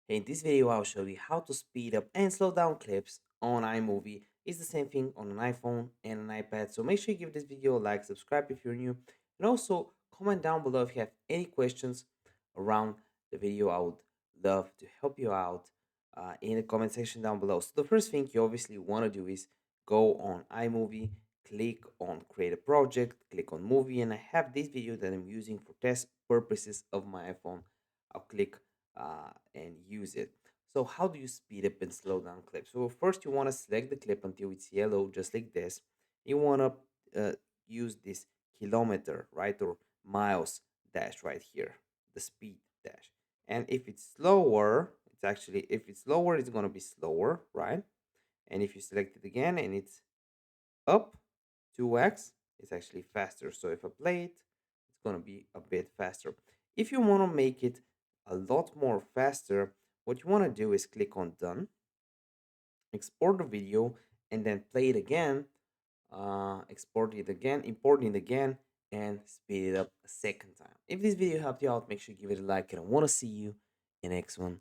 In this video, I'll show you how to speed up and slow down clips on iMovie. It's the same thing on an iPhone and an iPad. So make sure you give this video a like, subscribe if you're new, and also comment down below if you have any questions around the video. I would love to help you out in the comment section down below. So the first thing you obviously want to do is go on iMovie, click on create a project, click on movie, and I have this video that I'm using for test purposes of my iPhone. I'll click and use it. So how do you speed up and slow down clips? So first you want to select the clip until it's yellow, just like this. You want to use this kilometer, right, or miles dash right here, the speed dash. And if it's slower, if it's lower, it's going to be slower, right? And if you select it again and it's up 2x, it's actually faster. So if I play it, it's going to be a bit faster. If you want to make it a lot more faster, what you want to do is click on done, export the video, and then play it again, export it again, import it again, and speed it up a second time. If this video helped you out, make sure you give it a like, and I want to see you in the next one.